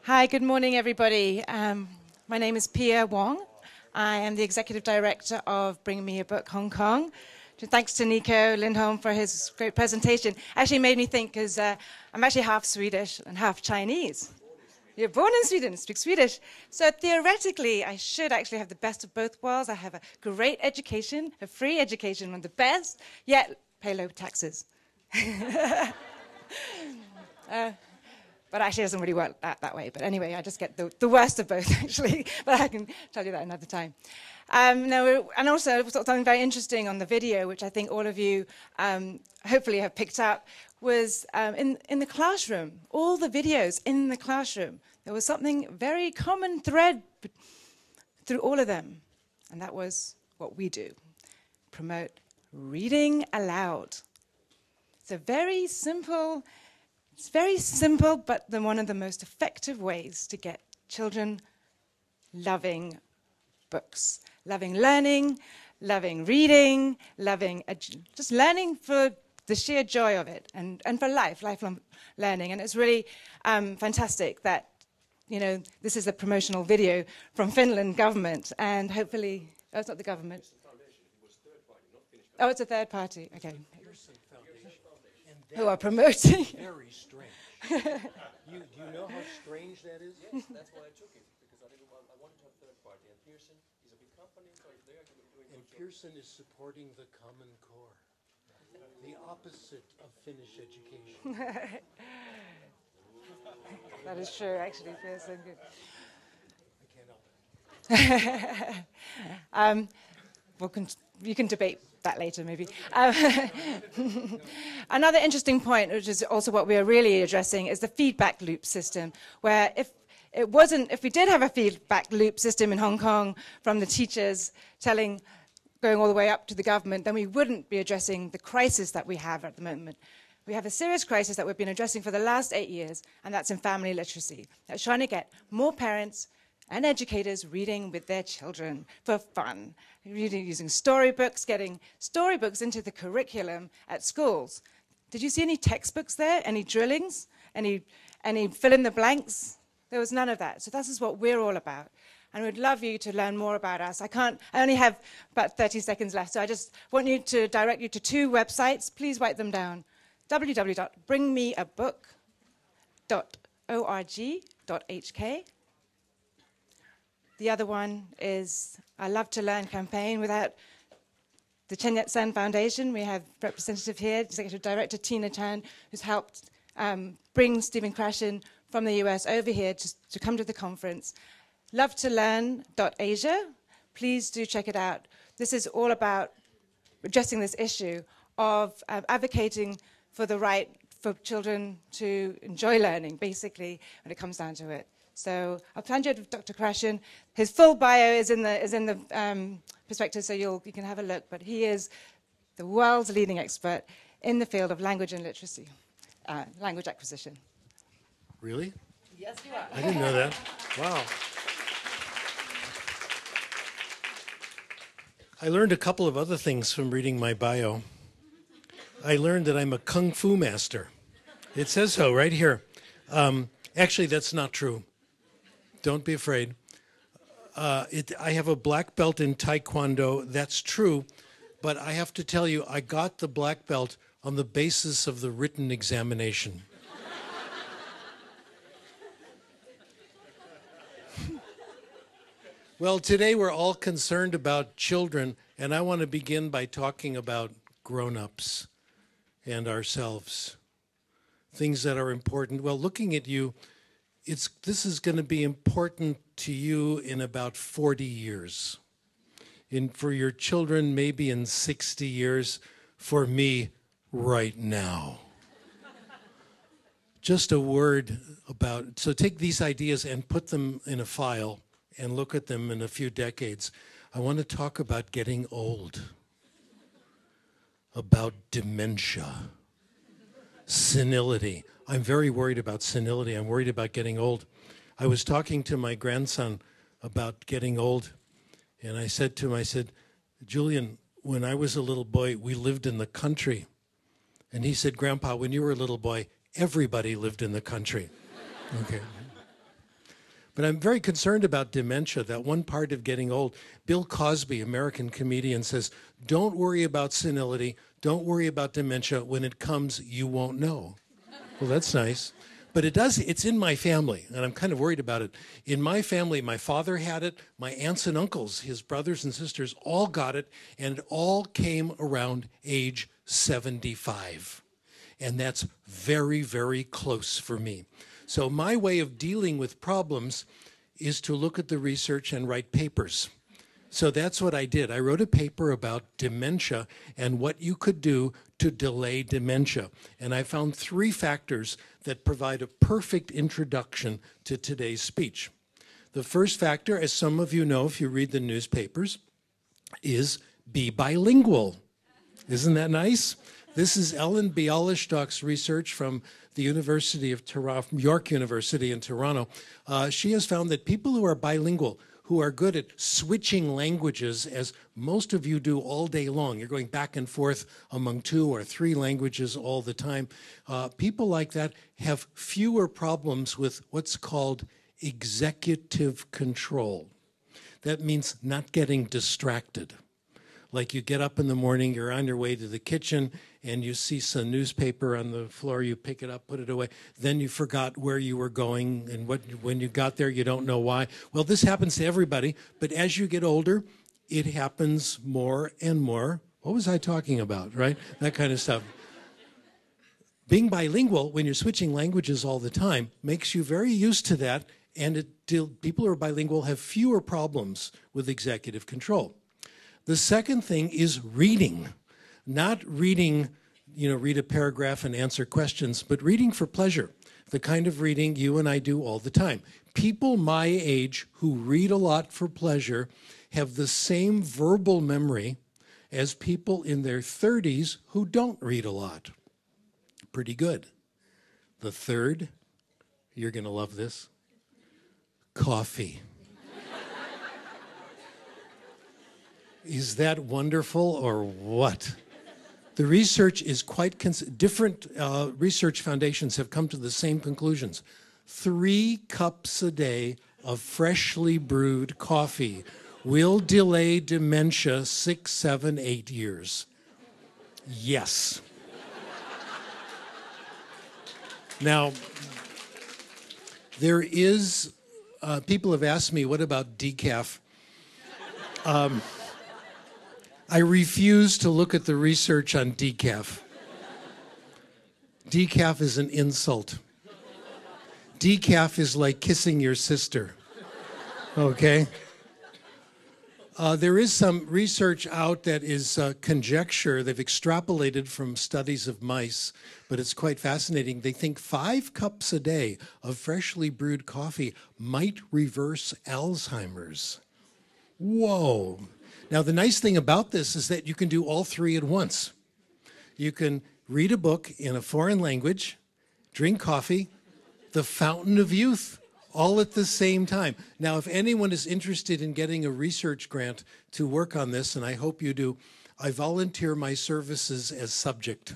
Hi, good morning, everybody. My name is Pia Wong. I am the Executive Director of Bring Me a Book Hong Kong. Thanks to Nico Lindholm for his great presentation. Actually made me think, because I'm actually half Swedish and half Chinese. You're born in Sweden, speak Swedish. So theoretically, I should actually have the best of both worlds. I have a great education, a free education, one of the best, yet pay low taxes. But actually, it doesn't really work that way. But anyway, I just get the worst of both, actually. But I can tell you that another time. And also, something very interesting on the video, which I think all of you hopefully have picked up, was in the classroom, all the videos in the classroom, there was something very common thread through all of them. And that was what we do, promote reading aloud. It's very simple, but one of the most effective ways to get children loving books, loving learning, loving reading, just learning for the sheer joy of it, and for lifelong learning. And it's really fantastic that, you know, this is a promotional video from Finland government, and hopefully, oh, it's not the government. Oh, it's a third party, okay. Who are promoting. Very strange. Do you know how strange that is? Yes, that's why I took it, because I wanted to have third party. And Pearson is a big company, so they are doing and Pearson is supporting the Common Core, the opposite of Finnish education. That is true, actually, Pearson. Good. I can't help it. You can debate that later, maybe. Another interesting point, which is also what we are really addressing, is the feedback loop system, where if we did have a feedback loop system in Hong Kong from the teachers going all the way up to the government, then we wouldn't be addressing the crisis that we have at the moment. We have a serious crisis that we've been addressing for the last 8 years, and that's in family literacy. That's trying to get more parents and educators reading with their children for fun, reading using storybooks, getting storybooks into the curriculum at schools. Did you see any textbooks there? Any drillings? Any fill in the blanks? There was none of that. So this is what we're all about. And we'd love you to learn more about us. I only have about 30 seconds left, so I just want you to direct you to 2 websites. Please write them down. www.bringmeabook.org.hk. The other one is our Love to Learn campaign. Without the Chen Yat-sen Foundation, we have representative here, Executive Director Tina Chan, who's helped bring Stephen Krashen from the US over here to come to the conference. LoveToLearn.asia. Please do check it out. This is all about addressing this issue of advocating for the right for children to enjoy learning, basically, when it comes down to it. So I'll hand you over to Dr. Krashen. His full bio is in the prospectus, so you can have a look. But he is the world's leading expert in the field of language and literacy, language acquisition. Really? Yes, you are. I didn't know that. Wow. I learned a couple of other things from reading my bio. I learned that I'm a kung fu master. It says so right here. Actually, that's not true. Don't be afraid. I have a black belt in Tae Kwon Do. That's true. But I have to tell you, I got the black belt on the basis of the written examination. Well, today we're all concerned about children, and I want to begin by talking about grown-ups and ourselves. Things that are important. Well, looking at you, this is going to be important to you in about 40 years. For your children, maybe in 60 years. For me, right now. Just a word about, so take these ideas and put them in a file and look at them in a few decades. I want to talk about getting old, about dementia, senility. I'm very worried about senility. I'm worried about getting old. I was talking to my grandson about getting old, and I said to him, Julian, when I was a little boy, we lived in the country. And he said, Grandpa, when you were a little boy, everybody lived in the country. Okay. But I'm very concerned about dementia, that one part of getting old. Bill Cosby, American comedian, says, don't worry about senility, don't worry about dementia. When it comes, you won't know. Well, that's nice. But it's in my family, and I'm kind of worried about it. In my family, my father had it, my aunts and uncles, his brothers and sisters, all got it, and it all came around age 75. And that's very, very close for me. So my way of dealing with problems is to look at the research and write papers. So that's what I did. I wrote a paper about dementia and what you could do to delay dementia. And I found 3 factors that provide a perfect introduction to today's speech. The first factor, as some of you know if you read the newspapers, is be bilingual. Isn't that nice? This is Ellen Bialystok research from the University of Toronto, York University in Toronto. She has found that people who are bilingual, who are good at switching languages, as most of you do all day long, you're going back and forth among 2 or 3 languages all the time, people like that have fewer problems with what's called executive control. That means not getting distracted. Like you get up in the morning, you're on your way to the kitchen, and you see some newspaper on the floor, you pick it up, put it away. Then you forgot where you were going, and when you got there, you don't know why. Well, this happens to everybody, but as you get older, it happens more and more. What was I talking about, right? That kind of stuff. Being bilingual, when you're switching languages all the time, makes you very used to that, and people who are bilingual have fewer problems with executive control. The second thing is reading. Not reading, read a paragraph and answer questions, but reading for pleasure, the kind of reading you and I do all the time. People my age who read a lot for pleasure have the same verbal memory as people in their 30s who don't read a lot. Pretty good. The third, you're going to love this, coffee. Is that wonderful or what? The research is quite different. Research foundations have come to the same conclusions. 3 cups a day of freshly brewed coffee will delay dementia 6, 7, 8 years. Yes. Now, there is, people have asked me, what about decaf? I refuse to look at the research on decaf. Decaf is an insult. Decaf is like kissing your sister, okay? There is some research out that is conjecture. They've extrapolated from studies of mice, but it's quite fascinating. They think 5 cups a day of freshly brewed coffee might reverse Alzheimer's. Whoa. Now, the nice thing about this is that you can do all 3 at once. You can read a book in a foreign language, drink coffee, the fountain of youth, all at the same time. Now, if anyone is interested in getting a research grant to work on this, and I hope you do, I volunteer my services as subject.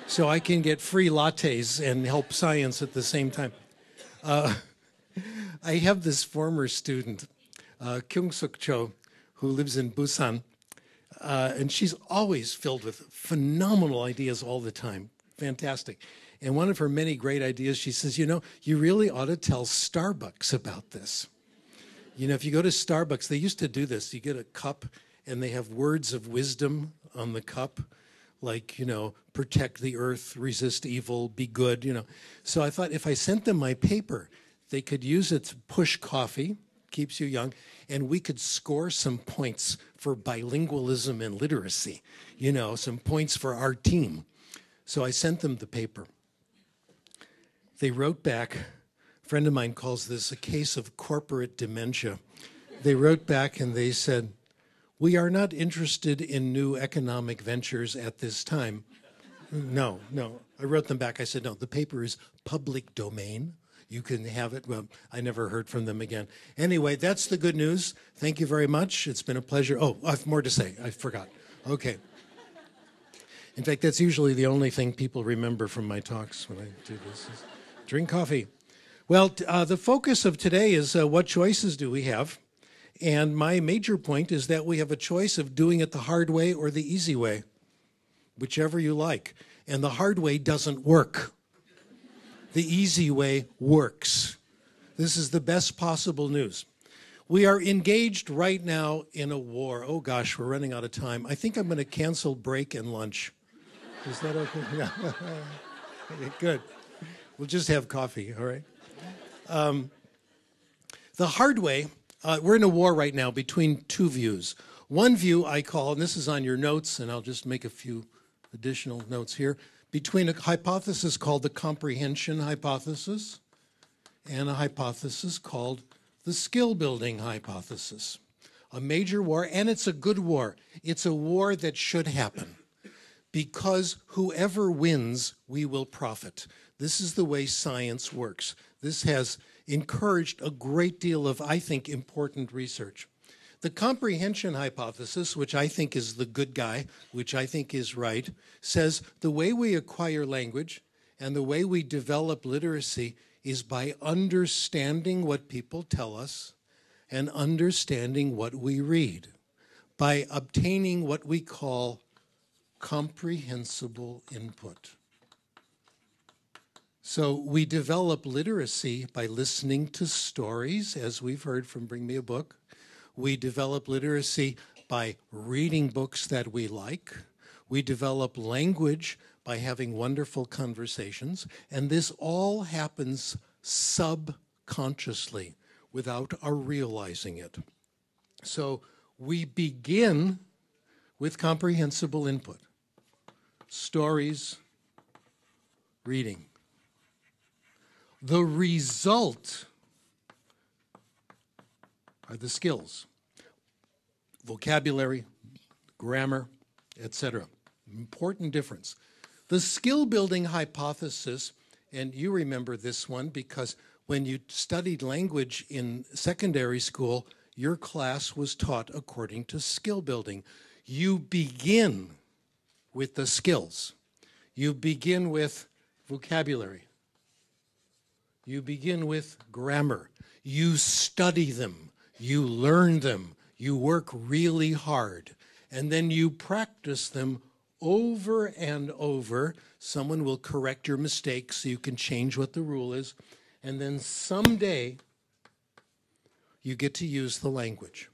So I can get free lattes and help science at the same time. I have this former student, Kyung-Suk Cho, who lives in Busan, and she's always filled with phenomenal ideas all the time. Fantastic. And one of her many great ideas, she says, you really ought to tell Starbucks about this. If you go to Starbucks, they used to do this. You get a cup, and they have words of wisdom on the cup, like, protect the earth, resist evil, be good, So I thought if I sent them my paper, they could use it to push coffee, keeps you young, and we could score some points for bilingualism and literacy, some points for our team. So I sent them the paper. They wrote back. A friend of mine calls this a case of corporate dementia. They wrote back and they said, "We are not interested in new economic ventures at this time." No. I wrote them back. I said, no, the paper is public domain. You can have it. Well, I never heard from them again. Anyway, that's the good news. Thank you very much. It's been a pleasure. Oh, I have more to say. I forgot. Okay. In fact, that's usually the only thing people remember from my talks when I do this. Is drink coffee. Well, the focus of today is what choices do we have? And my major point is that we have a choice of doing it the hard way or the easy way, whichever you like. And the hard way doesn't work. The easy way works. This is the best possible news. We are engaged right now in a war. Oh gosh, we're running out of time. I think I'm going to cancel break and lunch. Is that okay? Yeah. Good. We'll just have coffee, all right? The hard way, we're in a war right now between two views. One view I call, and this is on your notes, and I'll just make a few additional notes here, between a hypothesis called the Comprehension Hypothesis and a hypothesis called the skill-building hypothesis. A major war, and it's a good war. It's a war that should happen because whoever wins, we will profit. This is the way science works. This has encouraged a great deal of, I think, important research. The comprehension hypothesis, which I think is the good guy, which I think is right, says the way we acquire language and the way we develop literacy is by understanding what people tell us and understanding what we read, by obtaining what we call comprehensible input. So we develop literacy by listening to stories, as we've heard from Bring Me a Book. We develop literacy by reading books that we like. We develop language by having wonderful conversations. And this all happens subconsciously without our realizing it. So we begin with comprehensible input. Stories, reading. The result are the skills, vocabulary, grammar, etc. Important difference. The skill-building hypothesis, and you remember this one because when you studied language in secondary school, your class was taught according to skill building. You begin with the skills. You begin with vocabulary. You begin with grammar. You study them. You learn them. You work really hard. And then you practice them over and over. Someone will correct your mistakes so you can change what the rule is. And then someday, you get to use the language.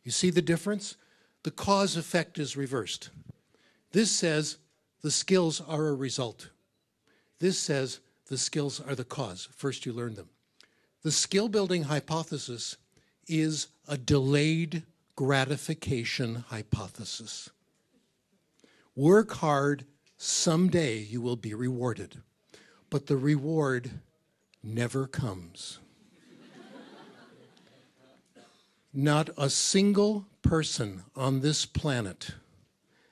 You see the difference? The cause effect is reversed. This says the skills are a result. This says the skills are the cause. First you learn them. The skill-building hypothesis is a delayed gratification hypothesis. Work hard, someday you will be rewarded. But the reward never comes. Not a single person on this planet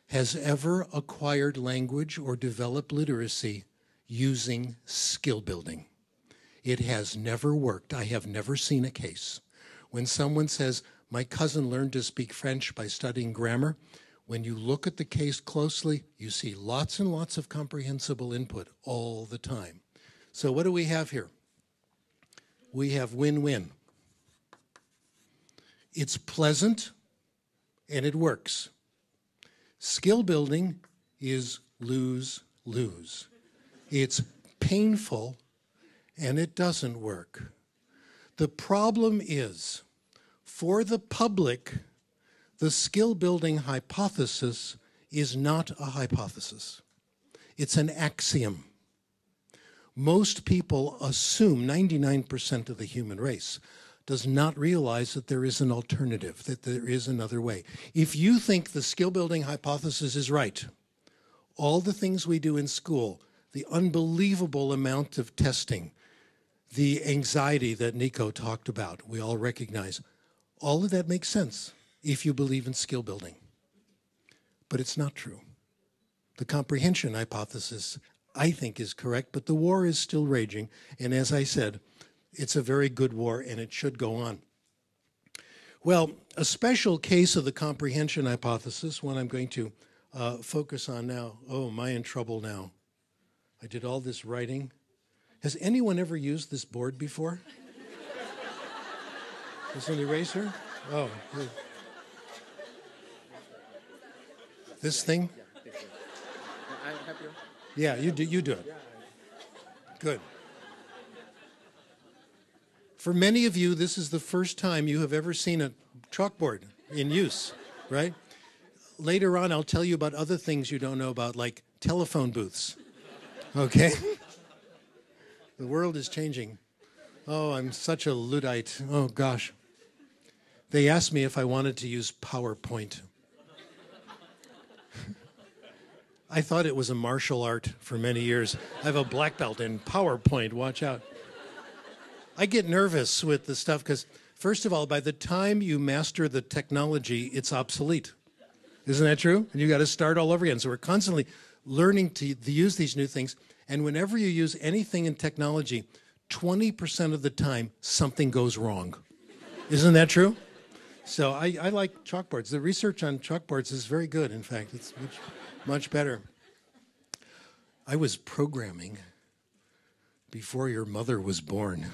has ever acquired language or developed literacy using skill building. It has never worked. I have never seen a case. When someone says, my cousin learned to speak French by studying grammar, when you look at the case closely, you see lots and lots of comprehensible input all the time. So what do we have here? We have win-win. It's pleasant and it works. Skill building is lose-lose. It's painful and it doesn't work. The problem is, for the public, the skill-building hypothesis is not a hypothesis. It's an axiom. Most people assume, 99% of the human race, does not realize that there is an alternative, that there is another way. If you think the skill-building hypothesis is right, all the things we do in school, the unbelievable amount of testing, the anxiety that Nico talked about, we all recognize, all of that makes sense if you believe in skill building. But it's not true. The comprehension hypothesis, I think, is correct, but the war is still raging. And as I said, it's a very good war and it should go on. Well, a special case of the comprehension hypothesis, one I'm going to focus on now. Oh, am I in trouble now? I did all this writing Has anyone ever used this board before? Is an eraser? Oh. This thing? Yeah, you do it. Good. For many of you, this is the first time you have ever seen a chalkboard in use, right? Later on, I'll tell you about other things you don't know about, like telephone booths, okay? The world is changing. Oh, I'm such a Luddite. Oh, gosh. They asked me if I wanted to use PowerPoint. I thought it was a martial art for many years. I have a black belt in PowerPoint, watch out. I get nervous with the stuff because, first of all, by the time you master the technology, it's obsolete. Isn't that true? And you got to start all over again. So we're constantly learning to use these new things. And whenever you use anything in technology, 20% of the time, something goes wrong. Isn't that true? So I like chalkboards. The research on chalkboards is very good, in fact. It's much better. I was programming before your mother was born.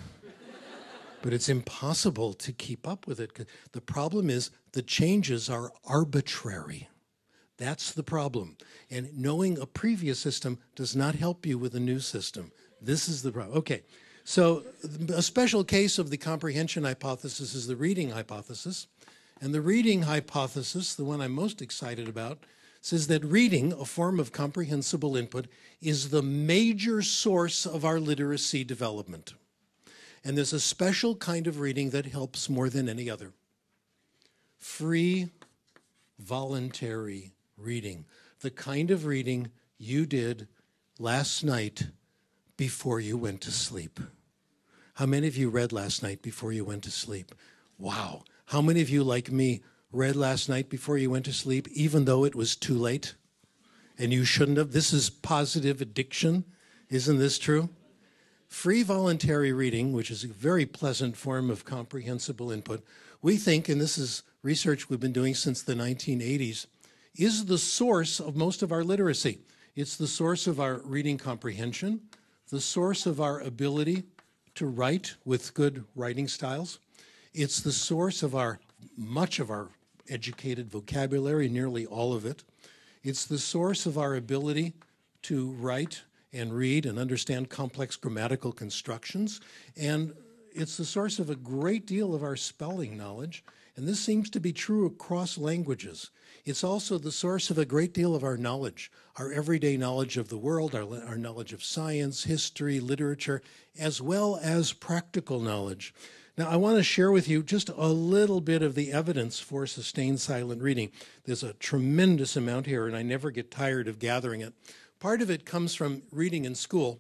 But it's impossible to keep up with it. The problem is the changes are arbitrary. That's the problem. And knowing a previous system does not help you with a new system. This is the problem. Okay, so a special case of the comprehension hypothesis is the reading hypothesis. And the reading hypothesis, the one I'm most excited about, says that reading, a form of comprehensible input, is the major source of our literacy development. And there's a special kind of reading that helps more than any other. Free, voluntary reading. The kind of reading you did last night before you went to sleep. How many of you read last night before you went to sleep? Wow. How many of you, like me, read last night before you went to sleep, even though it was too late? And you shouldn't have? This is positive addiction. Isn't this true? Free voluntary reading, which is a very pleasant form of comprehensible input, we think, and this is research we've been doing since the 1980s, is the source of most of our literacy. It's the source of our reading comprehension, the source of our ability to write with good writing styles. It's the source of much of our educated vocabulary, nearly all of it. It's the source of our ability to write and read and understand complex grammatical constructions. And it's the source of a great deal of our spelling knowledge. And this seems to be true across languages. It's also the source of a great deal of our knowledge, our everyday knowledge of the world, our knowledge of science, history, literature, as well as practical knowledge. Now, I want to share with you just a little bit of the evidence for sustained silent reading. There's a tremendous amount here, and I never get tired of gathering it. Part of it comes from reading in school.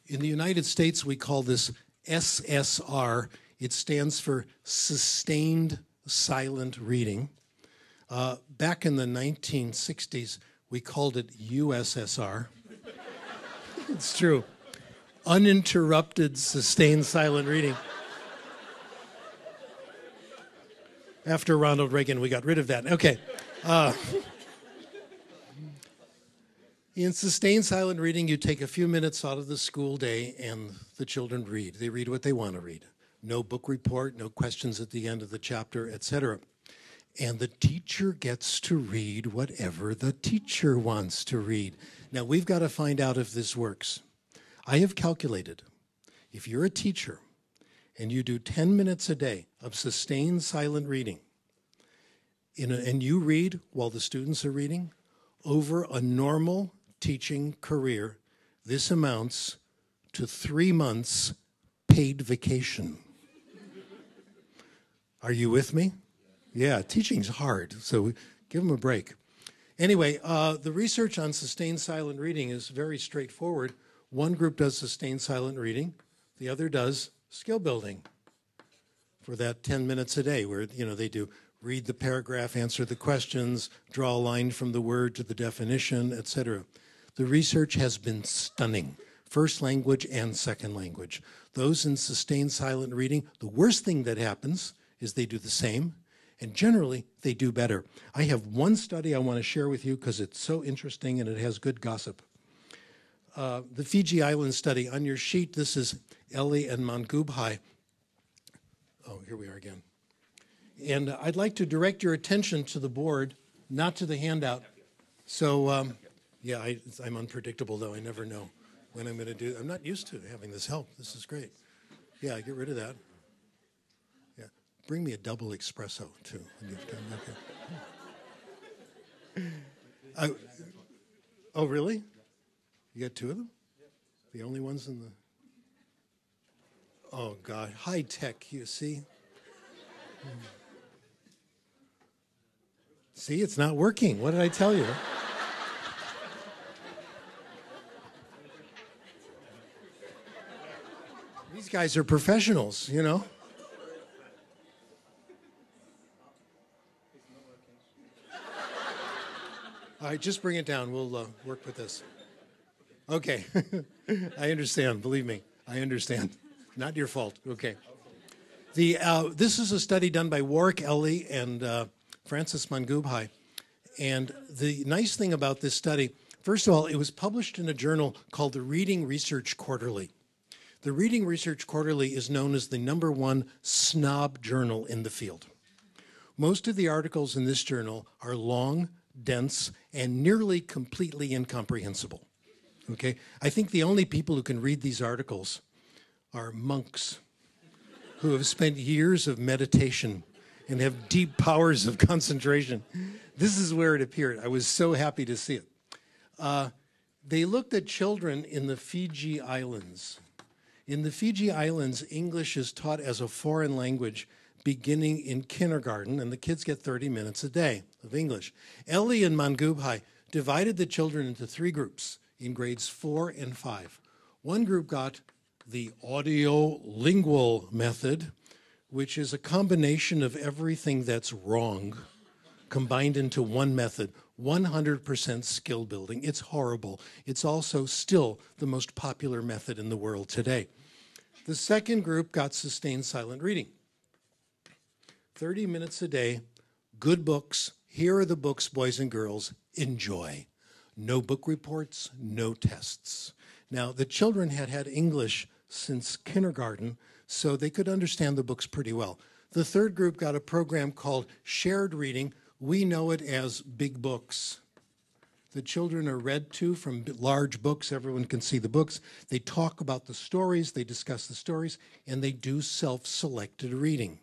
In the United States, we call this SSR. It stands for Sustained Silent Reading. Back in the 1960s, we called it USSR. It's true. Uninterrupted sustained silent reading. After Ronald Reagan, we got rid of that. Okay. In sustained silent reading, you take a few minutes out of the school day and the children read. They read what they want to read. No book report, no questions at the end of the chapter, etc. And the teacher gets to read whatever the teacher wants to read. Now, we've got to find out if this works. I have calculated, if you're a teacher and you do 10 minutes a day of sustained silent reading, and you read while the students are reading, over a normal teaching career, this amounts to 3 months paid vacation. Are you with me? Yeah, teaching's hard, so give them a break. Anyway, the research on sustained silent reading is very straightforward. One group does sustained silent reading, the other does skill building for that 10 minutes a day where, they do read the paragraph, answer the questions, draw a line from the word to the definition, etc. The research has been stunning, first language and second language. Those in sustained silent reading, the worst thing that happens is they do the same, and generally they do better. I have one study I want to share with you because it's so interesting and it has good gossip. the Fiji Island study. On your sheet, this is Ellie and Mangubhai. Oh, here we are again. And I'd like to direct your attention to the board, not to the handout. So, yeah, I'm unpredictable, though. I never know when I'm going to do. I'm not used to having this help. This is great. Yeah, get rid of that. Yeah, bring me a double espresso, too. Okay. Oh, really? You got two of them? The only ones in the... Oh, God. High tech, you see? See, it's not working. What did I tell you? These guys are professionals, you know? All right, just bring it down. We'll work with this. Okay. I understand. Believe me, I understand. Not your fault. Okay. This is a study done by Warwick Ellie and Francis Mangubhai. And the nice thing about this study, first of all, it was published in a journal called the Reading Research Quarterly. The Reading Research Quarterly is known as the #1 snob journal in the field. Most of the articles in this journal are long, dense, and nearly completely incomprehensible. Okay? I think the only people who can read these articles are monks who have spent years of meditation and have deep powers of concentration. This is where it appeared. I was so happy to see it. They looked at children in the Fiji Islands. In the Fiji Islands, English is taught as a foreign language beginning in kindergarten, and the kids get 30 minutes a day of English. Ellie and Mangubhai divided the children into 3 groups in grades 4 and 5. One group got the audiolingual method, which is a combination of everything that's wrong combined into one method, 100% skill building. It's horrible. It's also still the most popular method in the world today. The second group got sustained silent reading. 30 minutes a day, good books. Here are the books, boys and girls. Enjoy. No book reports, no tests. Now, the children had had English since kindergarten, so they could understand the books pretty well. The third group got a program called shared reading. We know it as big books. The children are read to from large books. Everyone can see the books. They talk about the stories, they discuss the stories, and they do self-selected reading.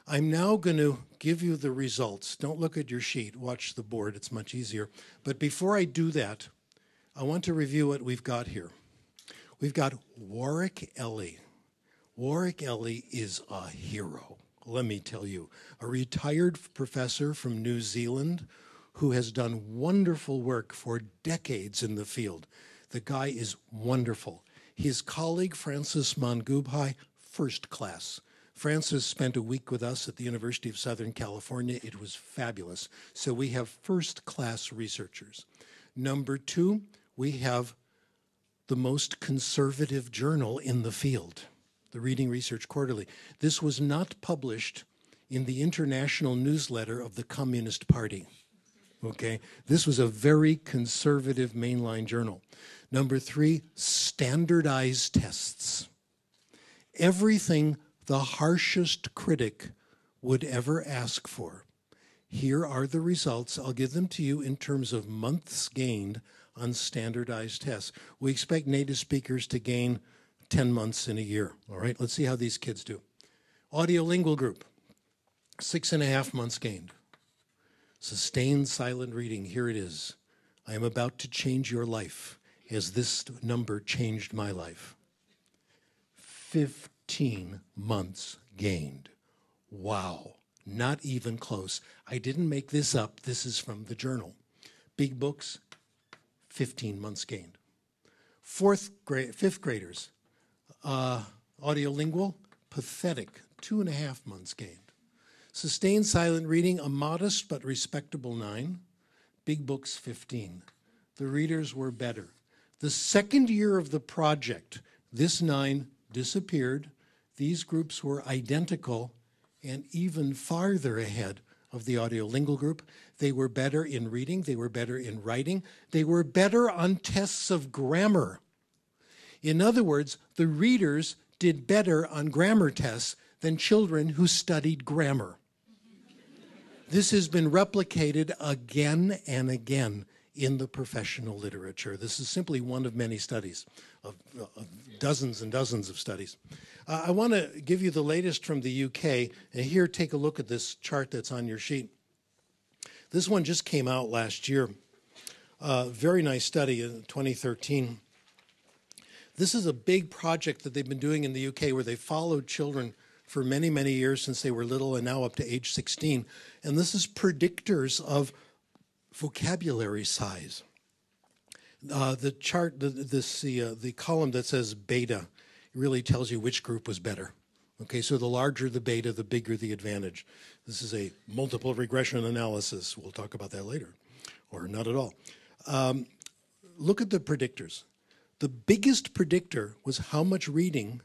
I'm now going to give you the results. Don't look at your sheet. Watch the board. It's much easier. But before I do that, I want to review what we've got here. We've got Warwick Ellie. Warwick Ellie is a hero, let me tell you. A retired professor from New Zealand who has done wonderful work for decades in the field. The guy is wonderful. His colleague, Francis Mangubhai, first class. Francis spent a week with us at the University of Southern California. It was fabulous. So we have first-class researchers. Number 2, we have the most conservative journal in the field, the Reading Research Quarterly. This was not published in the international newsletter of the Communist Party. Okay? This was a very conservative mainline journal. Number 3, standardized tests. Everything the harshest critic would ever ask for. Here are the results. I'll give them to you in terms of months gained on standardized tests. We expect native speakers to gain 10 months in a year. All right, let's see how these kids do. Audiolingual group, 6.5 months gained. Sustained silent reading, here it is. I am about to change your life as this number changed my life. 15 months gained. Wow, not even close. I didn't make this up. This is from the journal. Big books, 15 months gained. Fifth graders, audiolingual, pathetic, 2.5 months gained. Sustained silent reading, a modest but respectable 9. Big books, 15. The readers were better. The second year of the project, this 9 disappeared. These groups were identical and even farther ahead of the audiolingual group. They were better in reading. They were better in writing. They were better on tests of grammar. In other words, the readers did better on grammar tests than children who studied grammar. This has been replicated again and again in the professional literature. This is simply one of many studies, of dozens and dozens of studies. I want to give you the latest from the UK, and here, take a look at this chart that's on your sheet. This one just came out last year. Very nice study in 2013. This is a big project that they've been doing in the UK where they followed children for many, many years since they were little and now up to age 16. And this is predictors of vocabulary size. The chart, the column that says beta really tells you which group was better. Okay, so the larger the beta, the bigger the advantage. This is a multiple regression analysis. We'll talk about that later, or not at all. Look at the predictors. The biggest predictor was how much reading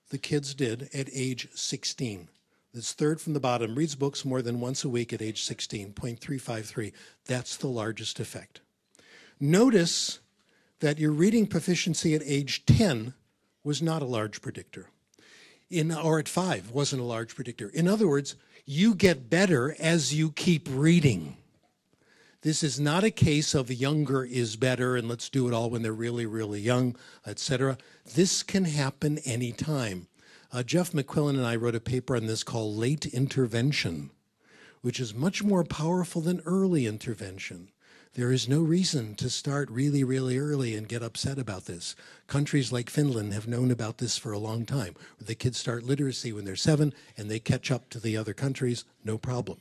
the kids did at age 16. This third from the bottom, reads books more than once a week at age 16, 0.353. That's the largest effect. Notice that your reading proficiency at age 10 was not a large predictor. Or at 5 wasn't a large predictor. In other words, you get better as you keep reading. This is not a case of younger is better and let's do it all when they're really, really young, etc. This can happen anytime. Jeff McQuillan and I wrote a paper on this called late intervention, which is much more powerful than early intervention. There is no reason to start really, really early and get upset about this. Countries like Finland have known about this for a long time. The kids start literacy when they're 7 and they catch up to the other countries, no problem.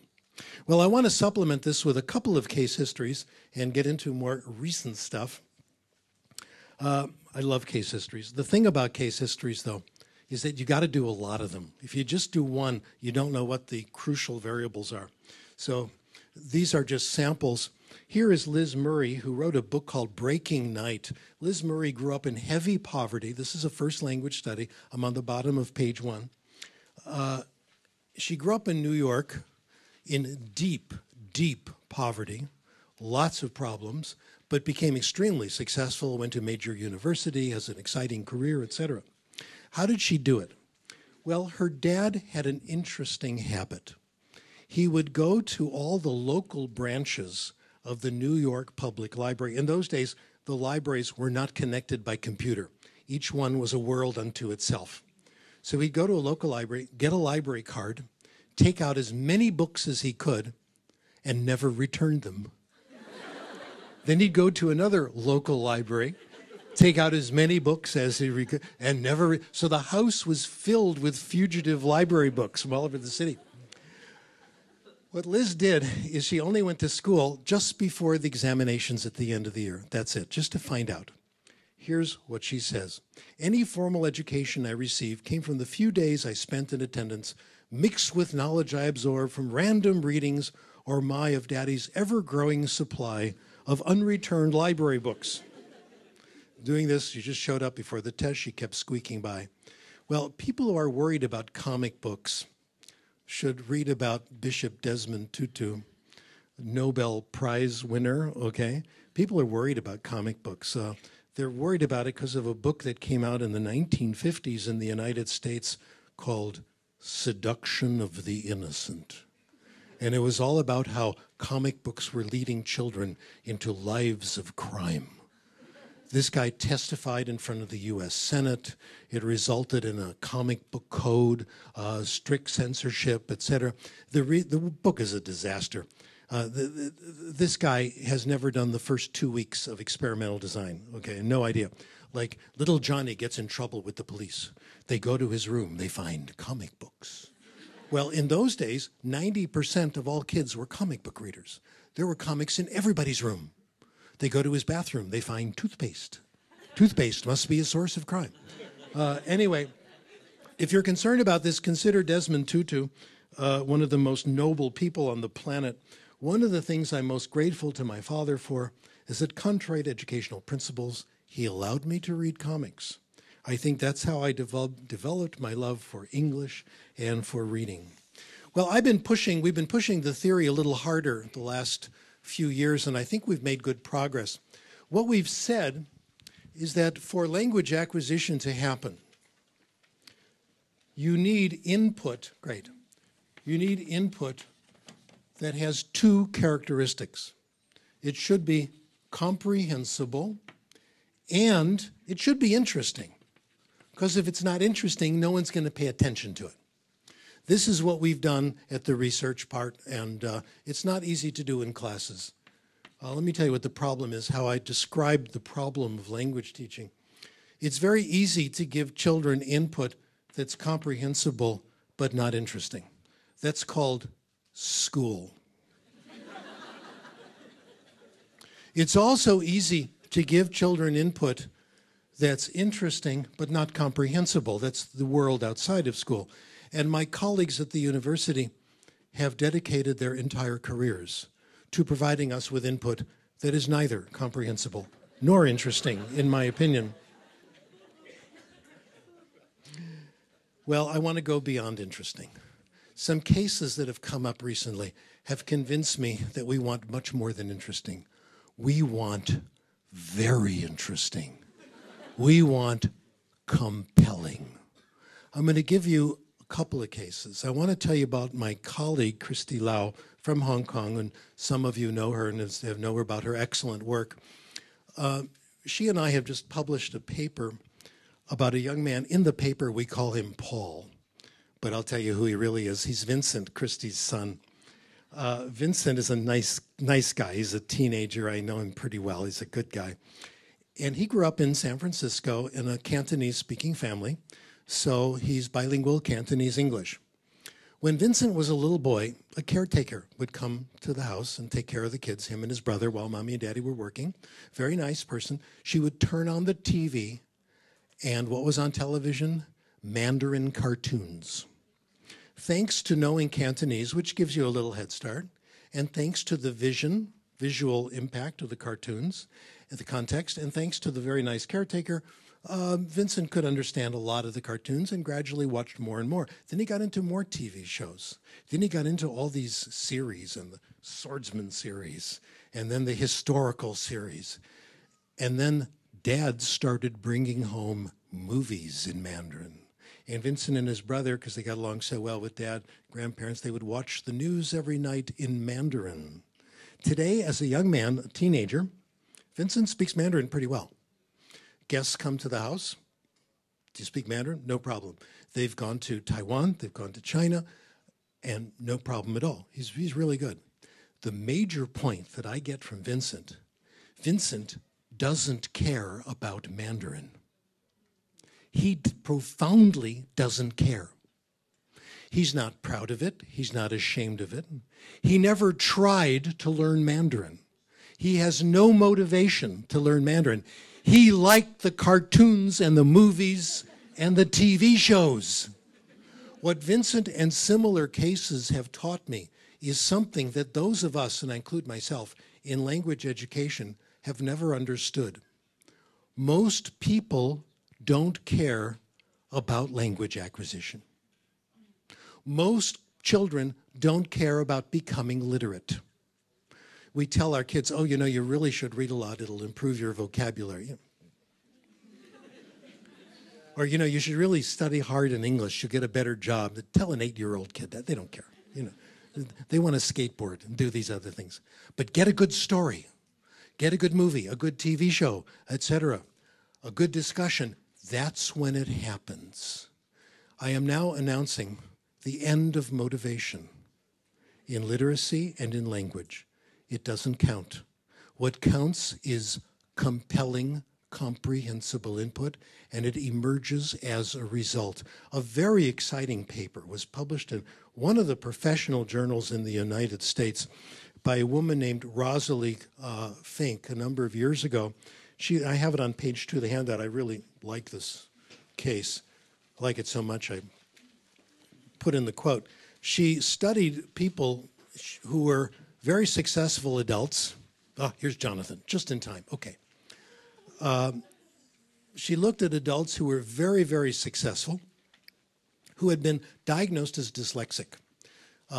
Well, I want to supplement this with a couple of case histories and get into more recent stuff. I love case histories. The thing about case histories, though, is that you got to do a lot of them. If you just do one, you don't know what the crucial variables are. So these are just samples. Here is Liz Murray, who wrote a book called Breaking Night. Liz Murray grew up in heavy poverty. This is a first language study. I'm on the bottom of page 1. She grew up in New York in deep, deep poverty, lots of problems, but became extremely successful, went to major university, has an exciting career, etc. How did she do it? Well, her dad had an interesting habit. He would go to all the local branches of the New York Public Library. In those days, the libraries were not connected by computer. Each one was a world unto itself. So he'd go to a local library, get a library card, take out as many books as he could, and never return them. Then he'd go to another local library, take out as many books as he could, and never... So the house was filled with fugitive library books from all over the city. What Liz did is she only went to school just before the examinations at the end of the year. That's it, just to find out. Here's what she says. Any formal education I received came from the few days I spent in attendance, mixed with knowledge I absorbed from random readings or my of Daddy's ever-growing supply of unreturned library books. Doing this, she just showed up before the test. She kept squeaking by. Well, people who are worried about comic books should read about Bishop Desmond Tutu, Nobel Prize winner, okay? People are worried about comic books. They're worried about it because of a book that came out in the 1950s in the United States called Seduction of the Innocent. And it was all about how comic books were leading children into lives of crime. This guy testified in front of the U.S. Senate. It resulted in a comic book code, strict censorship, etc. The book is a disaster. This guy has never done the first 2 weeks of experimental design, okay, no idea. Like, little Johnny gets in trouble with the police. They go to his room, they find comic books. Well, in those days, 90% of all kids were comic book readers. There were comics in everybody's room. They go to his bathroom, they find toothpaste. Toothpaste must be a source of crime. Anyway, if you're concerned about this, consider Desmond Tutu, one of the most noble people on the planet. One of the things I'm most grateful to my father for is that, contrary to educational principles, he allowed me to read comics. I think that's how I developed my love for English and for reading. Well, we've been pushing the theory a little harder the last few years, and I think we've made good progress. What we've said is that for language acquisition to happen, you need input, great. You need input that has two characteristics. It should be comprehensible and it should be interesting. Because if it's not interesting, no one's going to pay attention to it. This is what we've done at the research part, and it's not easy to do in classes. Let me tell you what the problem is, how I described the problem of language teaching. It's very easy to give children input that's comprehensible but not interesting. That's called school. It's also easy to give children input that's interesting but not comprehensible. That's the world outside of school. And my colleagues at the university have dedicated their entire careers to providing us with input that is neither comprehensible nor interesting, in my opinion. Well, I want to go beyond interesting. Some cases that have come up recently have convinced me that we want much more than interesting. We want very interesting. We want compelling. I'm going to give you a couple of cases. I want to tell you about my colleague, Christy Lau, from Hong Kong, and some of you know her and know about her excellent work. She and I have just published a paper about a young man. In the paper, we call him Paul, but I'll tell you who he really is. He's Vincent, Christy's son. Vincent is a nice guy. He's a teenager. I know him pretty well. He's a good guy. And he grew up in San Francisco in a Cantonese-speaking family, so he's bilingual Cantonese-English. When Vincent was a little boy, a caretaker would come to the house and take care of the kids, him and his brother, while Mommy and Daddy were working. Very nice person. She would turn on the TV, and what was on television? Mandarin cartoons. Thanks to knowing Cantonese, which gives you a little head start, and thanks to the visual impact of the cartoons, the context, and thanks to the very nice caretaker, Vincent could understand a lot of the cartoons and gradually watched more and more. Then he got into more TV shows. Then he got into all these series, and the swordsman series, and then the historical series. And then Dad started bringing home movies in Mandarin. And Vincent and his brother, because they got along so well with Dad, grandparents, they would watch the news every night in Mandarin. Today, as a young man, a teenager, Vincent speaks Mandarin pretty well. Guests come to the house. Do you speak Mandarin? No problem. They've gone to Taiwan, they've gone to China, and no problem at all. He's really good. The major point that I get from Vincent doesn't care about Mandarin. He profoundly doesn't care. He's not proud of it. He's not ashamed of it. He never tried to learn Mandarin. He has no motivation to learn Mandarin. He liked the cartoons and the movies and the TV shows. What Vincent and similar cases have taught me is something that those of us, and I include myself, in language education have never understood. Most people don't care about language acquisition. Most children don't care about becoming literate. We tell our kids, oh, you know, you really should read a lot. It'll improve your vocabulary. Or, you know, you should really study hard in English. You'll get a better job. Tell an 8-year-old kid that. They don't care. You know, they want to skateboard and do these other things. But get a good story. Get a good movie, a good TV show, etc. A good discussion. That's when it happens. I am now announcing the end of motivation in literacy and in language. It doesn't count. What counts is compelling, comprehensible input, and it emerges as a result. A very exciting paper was published in one of the professional journals in the United States by a woman named Rosalie Fink a number of years ago. I have it on page 2 of the handout. I really like this case. I like it so much I put in the quote. She studied people who were very successful adults. Oh, here's Jonathan, just in time. Okay. She looked at adults who were very, very successful, who had been diagnosed as dyslexic.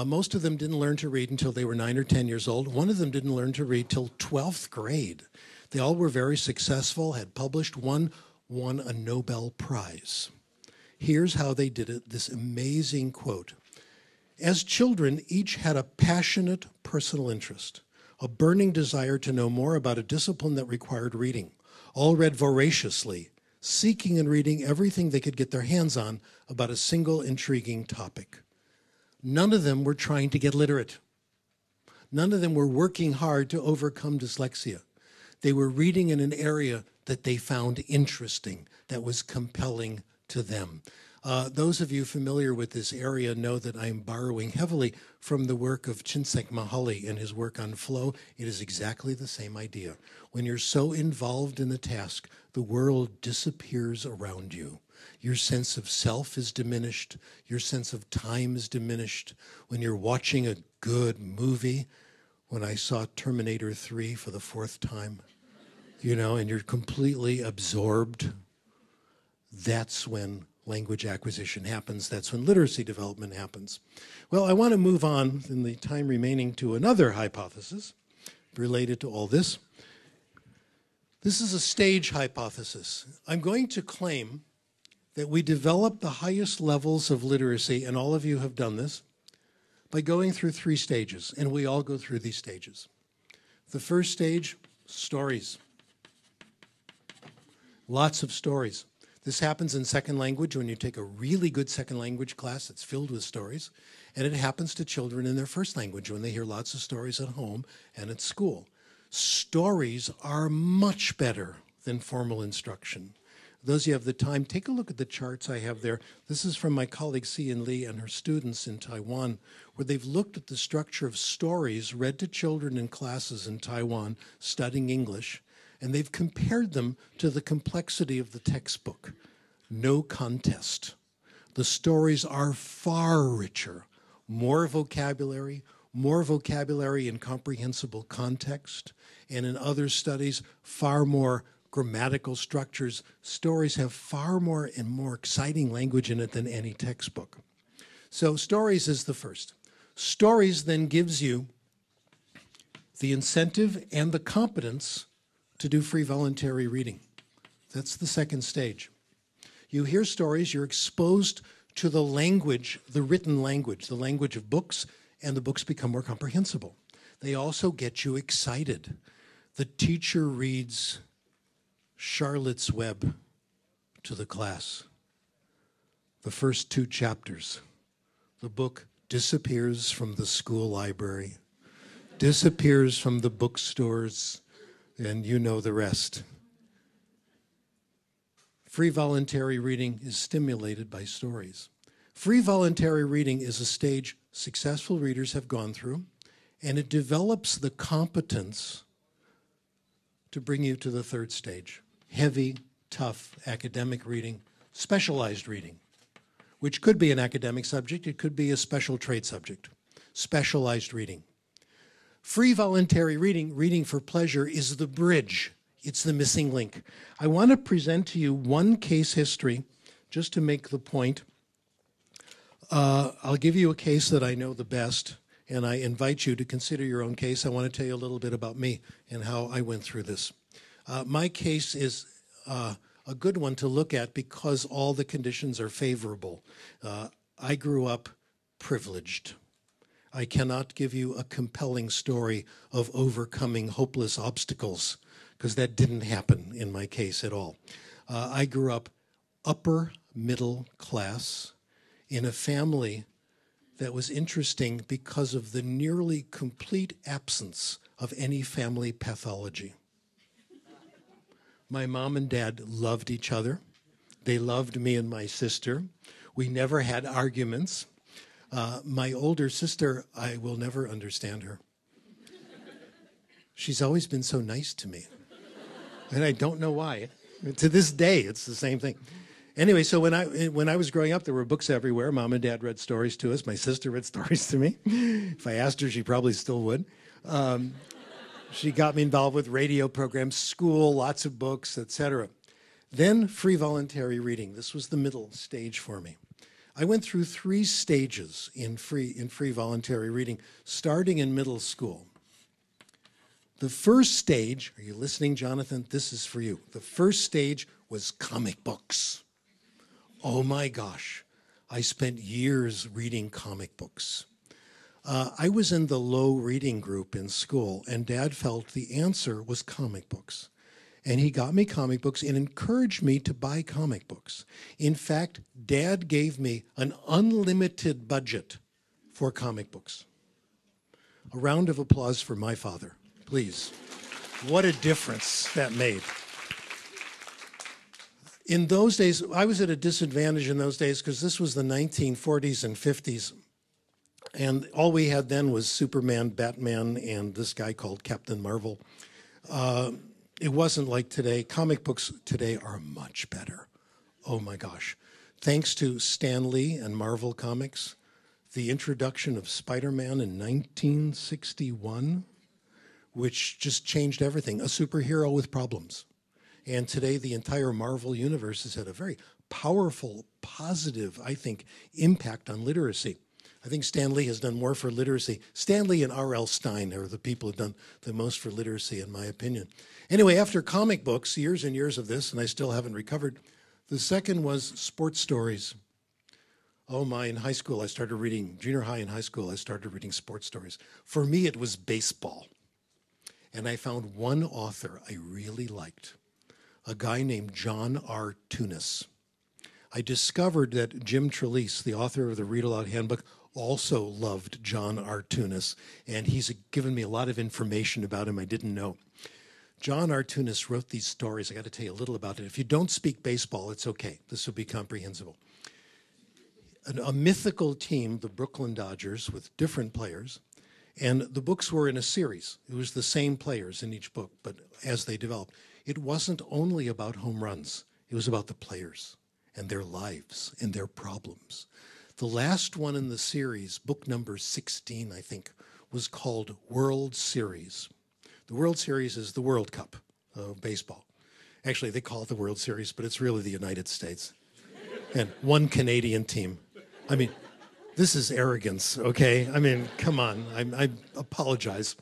Most of them didn't learn to read until they were 9 or 10 years old. One of them didn't learn to read till 12th grade. They all were very successful, had published, one won a Nobel Prize. Here's how they did it, this amazing quote. As children, each had a passionate personal interest, a burning desire to know more about a discipline that required reading. All read voraciously, seeking and reading everything they could get their hands on about a single intriguing topic. None of them were trying to get literate. None of them were working hard to overcome dyslexia. They were reading in an area that they found interesting, that was compelling to them. Those of you familiar with this area know that I am borrowing heavily from the work of Csikszentmihalyi Mahali and his work on flow. It is exactly the same idea. When you're so involved in the task, the world disappears around you. Your sense of self is diminished. Your sense of time is diminished. When you're watching a good movie, when I saw Terminator 3 for the 4th time, and you're completely absorbed, that's when language acquisition happens. That's when literacy development happens. Well, I want to move on in the time remaining to another hypothesis related to all this. This is a stage hypothesis. I'm going to claim that we develop the highest levels of literacy, and all of you have done this, by going through 3 stages, and we all go through these stages. The first stage, stories. Lots of stories. This happens in second language when you take a really good second language class that's filled with stories, and it happens to children in their first language when they hear lots of stories at home and at school. Stories are much better than formal instruction. Those of you who have the time, take a look at the charts I have there. This is from my colleague Sian Lee and her students in Taiwan, where they've looked at the structure of stories read to children in classes in Taiwan studying English, and they've compared them to the complexity of the textbook. No contest. The stories are far richer, more vocabulary in comprehensible context, and in other studies, far more grammatical structures. Stories have far more and more exciting language in it than any textbook. So stories is the first. Stories then gives you the incentive and the competence to do free voluntary reading. That's the second stage. You hear stories, you're exposed to the language, the written language, the language of books, and the books become more comprehensible. They also get you excited. The teacher reads Charlotte's Web to the class. The first 2 chapters. The book disappears from the school library, disappears from the bookstores, and you know the rest. Free voluntary reading is stimulated by stories. Free voluntary reading is a stage successful readers have gone through, and it develops the competence to bring you to the third stage. Heavy, tough academic reading, specialized reading, which could be an academic subject, it could be a special trade subject. Specialized reading. Free voluntary reading, reading for pleasure, is the bridge. It's the missing link. I want to present to you one case history just to make the point. I'll give you a case that I know the best, and I invite you to consider your own case. I want to tell you a little bit about me and how I went through this. My case is a good one to look at because all the conditions are favorable. I grew up privileged. I cannot give you a compelling story of overcoming hopeless obstacles because that didn't happen in my case at all. I grew up upper middle class in a family that was interesting because of the nearly complete absence of any family pathology. My mom and dad loved each other. They loved me and my sister. We never had arguments. My older sister, I will never understand her. She's always been so nice to me. And I don't know why. To this day, it's the same thing. Anyway, so when I was growing up, there were books everywhere. Mom and Dad read stories to us. My sister read stories to me. If I asked her, she probably still would. She got me involved with radio programs, school, lots of books, etc. Then free voluntary reading. This was the middle stage for me. I went through 3 stages in free voluntary reading, starting in middle school. The first stage, are you listening, Jonathan? This is for you. The first stage was comic books. Oh my gosh, I spent years reading comic books. I was in the low reading group in school, and Dad felt the answer was comic books. And he got me comic books and encouraged me to buy comic books. In fact, Dad gave me an unlimited budget for comic books. A round of applause for my father, please. What a difference that made. In those days, I was at a disadvantage in those days because this was the 1940s and 50s. And all we had then was Superman, Batman, and this guy called Captain Marvel. It wasn't like today. Comic books today are much better. Oh my gosh. Thanks to Stan Lee and Marvel Comics, the introduction of Spider-Man in 1961, which just changed everything, a superhero with problems. And today the entire Marvel universe has had a very powerful, positive, I think, impact on literacy. I think Stan Lee has done more for literacy. Stan Lee and R.L. Stine are the people who've done the most for literacy, in my opinion. Anyway, after comic books, years and years of this, and I still haven't recovered, the second was sports stories. Oh my, in high school, I started reading, junior high and high school, I started reading sports stories. For me, it was baseball. And I found one author I really liked, a guy named John R. Tunis. I discovered that Jim Trelease, the author of the Read Aloud Handbook, also loved John R. Tunis, and he's given me a lot of information about him I didn't know. John R. Tunis wrote these stories. I got to tell you a little about it. If you don't speak baseball, it's okay. This will be comprehensible. A mythical team, the Brooklyn Dodgers, with different players, and the books were in a series. It was the same players in each book, but as they developed, it wasn't only about home runs. It was about the players and their lives and their problems. The last one in the series, book number 16, I think, was called World Series. The World Series is the World Cup of baseball. Actually, they call it the World Series, but it's really the United States. And one Canadian team. I mean, this is arrogance, okay? I mean, come on, I apologize.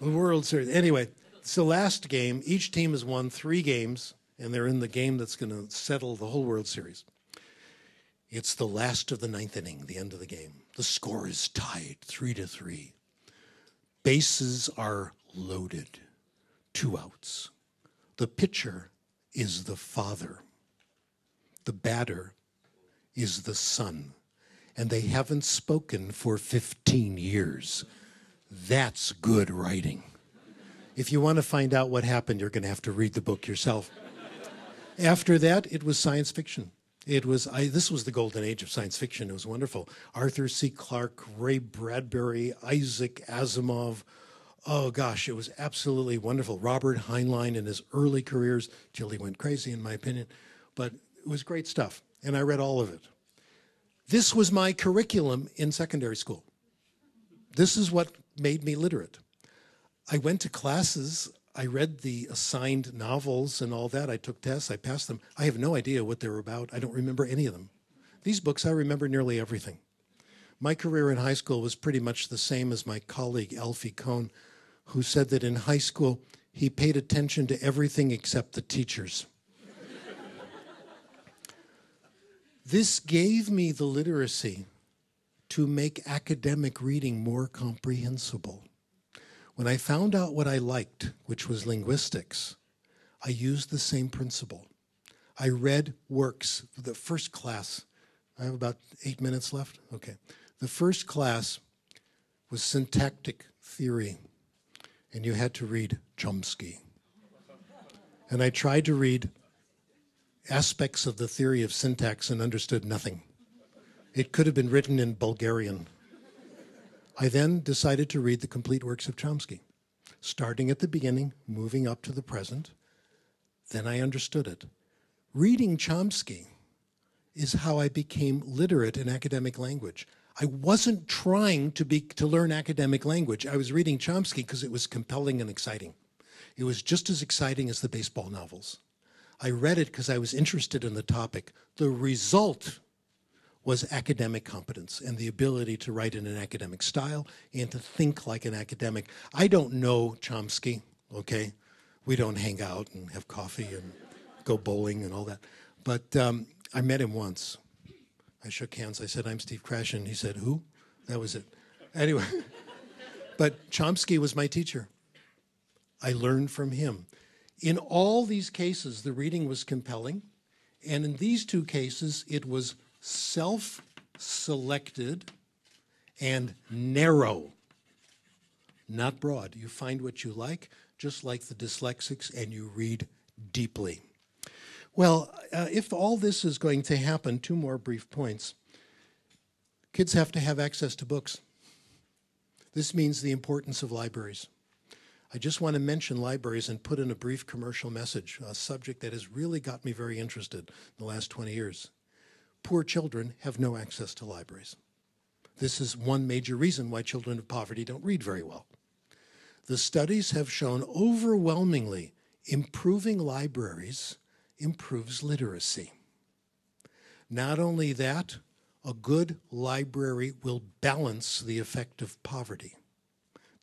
The World Series. Anyway, it's the last game. Each team has won 3 games, and they're in the game that's going to settle the whole World Series. It's the last of the 9th inning, the end of the game. The score is tied 3-3. Bases are loaded, 2 outs. The pitcher is the father. The batter is the son. And they haven't spoken for 15 years. That's good writing. If you want to find out what happened, you're going to have to read the book yourself. After that, it was science fiction. This was the golden age of science fiction. It was wonderful. Arthur C. Clarke, Ray Bradbury, Isaac Asimov. Oh gosh, it was absolutely wonderful. Robert Heinlein in his early careers, till he went crazy in my opinion, but it was great stuff. And I read all of it. This was my curriculum in secondary school. This is what made me literate. I went to classes. I read the assigned novels and all that. I took tests. I passed them. I have no idea what they were about. I don't remember any of them. These books, I remember nearly everything. My career in high school was pretty much the same as my colleague, Alfie Kohn, who said that in high school, he paid attention to everything except the teachers. This gave me the literacy to make academic reading more comprehensible. When I found out what I liked, which was linguistics, I used the same principle. I read works. The first class, I have about 8 minutes left? Okay. The first class was syntactic theory, and you had to read Chomsky. And I tried to read aspects of the theory of syntax and understood nothing. It could have been written in Bulgarian. I then decided to read the complete works of Chomsky, starting at the beginning, moving up to the present. Then I understood it. Reading Chomsky is how I became literate in academic language. I wasn't trying to learn academic language. I was reading Chomsky because it was compelling and exciting. It was just as exciting as the baseball novels. I read it because I was interested in the topic. The result was academic competence and the ability to write in an academic style and to think like an academic. I don't know Chomsky, okay? We don't hang out and have coffee and go bowling and all that. But I met him once. I shook hands. I said, I'm Steve Krashen. He said, who? That was it. Anyway, but Chomsky was my teacher. I learned from him. In all these cases, the reading was compelling. And in these two cases, it was self-selected and narrow, not broad. You find what you like, just like the dyslexics, and you read deeply. Well, if all this is going to happen, two more brief points. Kids have to have access to books. This means the importance of libraries. I just want to mention libraries and put in a brief commercial message, a subject that has really got me very interested in the last 20 years. Poor children have no access to libraries. This is one major reason why children of poverty don't read very well. The studies have shown overwhelmingly improving libraries improves literacy. Not only that, a good library will balance the effect of poverty.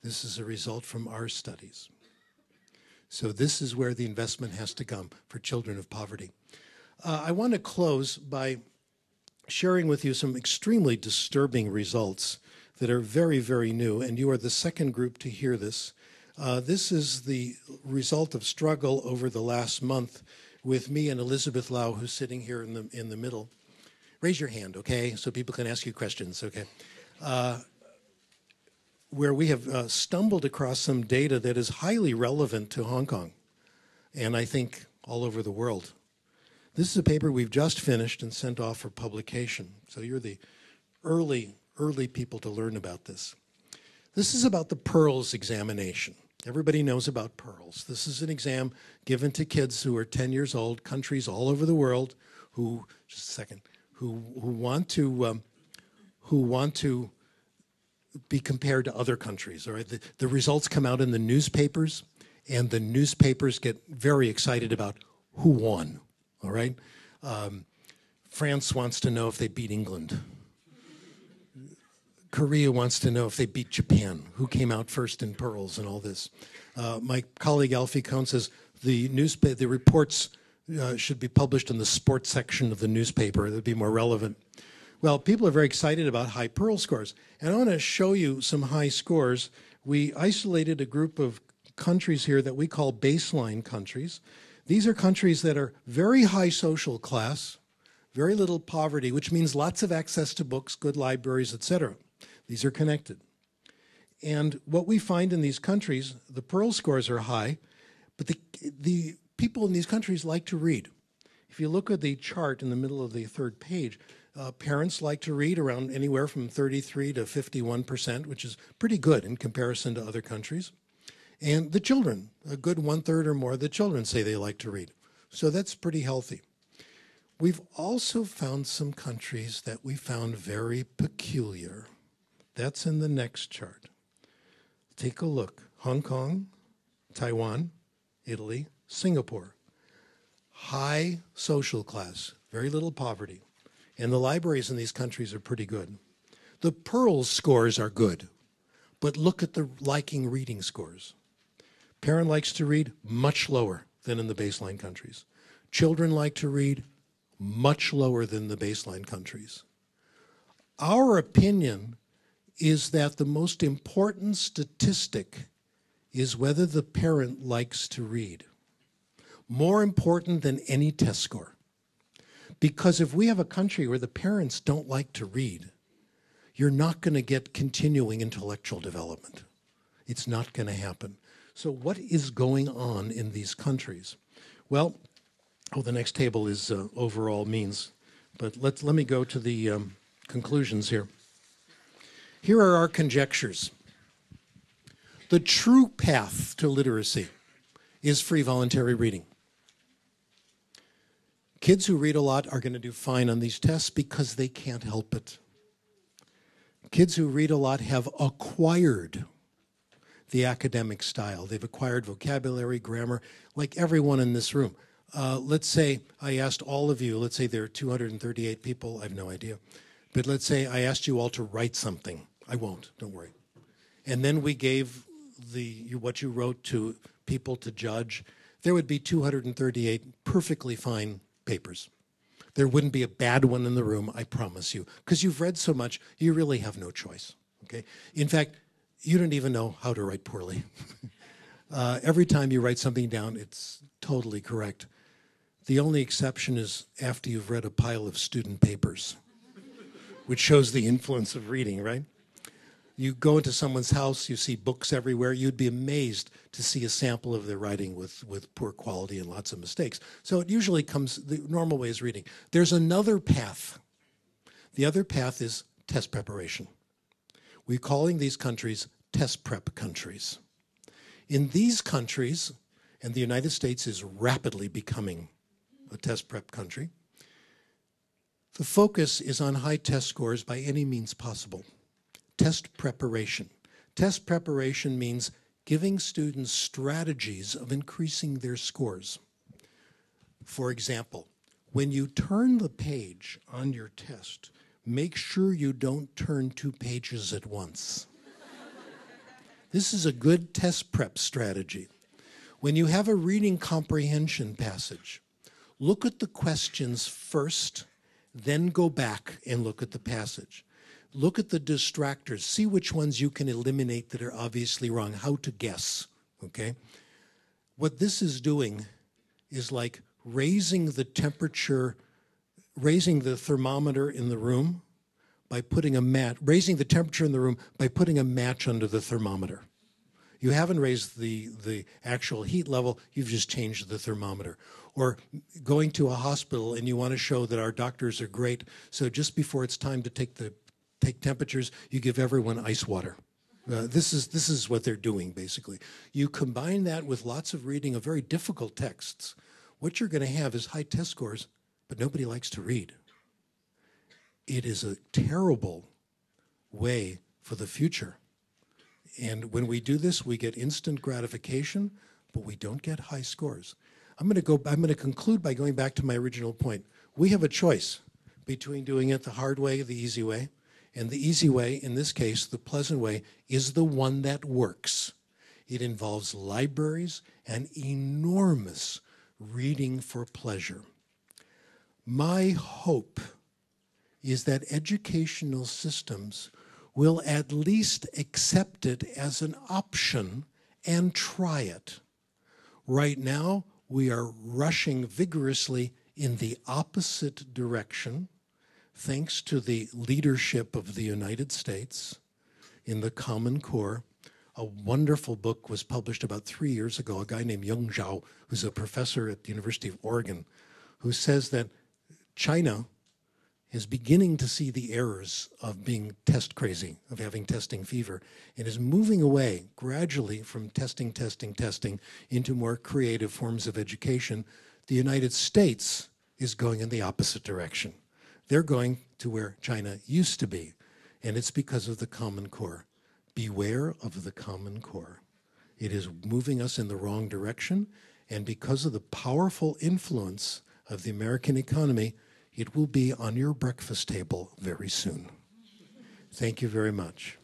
This is a result from our studies. So this is where the investment has to come for children of poverty. I want to close by sharing with you some extremely disturbing results that are very, very new, and you are the second group to hear this. This is the result of struggle over the last month with me and Elizabeth Lau, who's sitting here in the middle. Raise your hand, okay, so people can ask you questions, okay? Where we have stumbled across some data that is highly relevant to Hong Kong, and I think all over the world. This is a paper we've just finished and sent off for publication, so you're the early people to learn about this. This is about the PEARLS examination. Everybody knows about PEARLS. This is an exam given to kids who are 10 years old, countries all over the world, who, just a second, who want to be compared to other countries. All right, the results come out in the newspapers, and the newspapers get very excited about who won. All right, France wants to know if they beat England. Korea wants to know if they beat Japan, who came out first in PEARLS and all this. My colleague Alfie Cohn says the reports should be published in the sports section of the newspaper. That would be more relevant. Well, people are very excited about high PEARLS scores. And I want to show you some high scores. We isolated a group of countries here that we call baseline countries. These are countries that are very high social class, very little poverty, which means lots of access to books, good libraries, etc. These are connected. And what we find in these countries, the PEARLS scores are high, but the people in these countries like to read. If you look at the chart in the middle of the third page, parents like to read around anywhere from 33 to 51%, which is pretty good in comparison to other countries. And the children, a good 1/3 or more of the children say they like to read. So that's pretty healthy. We've also found some countries that we found very peculiar. That's in the next chart. Take a look. Hong Kong, Taiwan, Italy, Singapore. High social class, very little poverty. And the libraries in these countries are pretty good. The PEARLS scores are good, but look at the liking reading scores. Parent likes to read much lower than in the baseline countries. Children like to read much lower than the baseline countries. Our opinion is that the most important statistic is whether the parent likes to read. More important than any test score. Because if we have a country where the parents don't like to read, you're not going to get continuing intellectual development. It's not going to happen. So what is going on in these countries? Well, the next table is overall means. But let me go to the conclusions here. Here are our conjectures. The true path to literacy is free voluntary reading. Kids who read a lot are going to do fine on these tests because they can't help it. Kids who read a lot have acquired the academic style. They've acquired vocabulary, grammar, like everyone in this room. Let's say I asked all of you, let's say there are 238 people, I have no idea. But let's say I asked you all to write something. I won't, don't worry. And then we gave what you wrote to people to judge. There would be 238 perfectly fine papers. There wouldn't be a bad one in the room, I promise you. Because you've read so much, you really have no choice. Okay? In fact, you don't even know how to write poorly. Every time you write something down, it's totally correct. The only exception is after you've read a pile of student papers, which shows the influence of reading, right? You go into someone's house, you see books everywhere. You'd be amazed to see a sample of their writing with poor quality and lots of mistakes. So it usually comes, the normal way is reading. There's another path. The other path is test preparation. We're calling these countries test prep countries. In these countries, and the United States is rapidly becoming a test prep country, the focus is on high test scores by any means possible. Test preparation. Test preparation means giving students strategies of increasing their scores. For example, when you turn the page on your test, make sure you don't turn 2 pages at once. This is a good test prep strategy. When you have a reading comprehension passage, look at the questions first, then go back and look at the passage. Look at the distractors. See which ones you can eliminate that are obviously wrong, how to guess, okay? What this is doing is like raising the temperature, raising the thermometer in the room by putting a match, raising the temperature in the room by putting a match under the thermometer. You haven't raised the actual heat level, you've just changed the thermometer. Or going to a hospital and you want to show that our doctors are great, so just before it's time to take temperatures, you give everyone ice water. This is what they're doing, basically. You combine that with lots of reading of very difficult texts. What you're going to have is high test scores, but nobody likes to read. It is a terrible way for the future. And when we do this, we get instant gratification, but we don't get high scores. I'm going to conclude by going back to my original point. We have a choice between doing it the hard way, the easy way. And the easy way, in this case, the pleasant way, is the one that works. It involves libraries and enormous reading for pleasure. My hope is that educational systems will at least accept it as an option and try it. Right now, we are rushing vigorously in the opposite direction, thanks to the leadership of the United States in the Common Core. A wonderful book was published about 3 years ago, a guy named Young Zhao, who's a professor at the University of Oregon, who says that China is beginning to see the errors of being test crazy, of having testing fever, and is moving away gradually from testing into more creative forms of education. The United States is going in the opposite direction. They're going to where China used to be, and it's because of the Common Core. Beware of the Common Core. It is moving us in the wrong direction, and because of the powerful influence of the American economy, it will be on your breakfast table very soon. Thank you very much.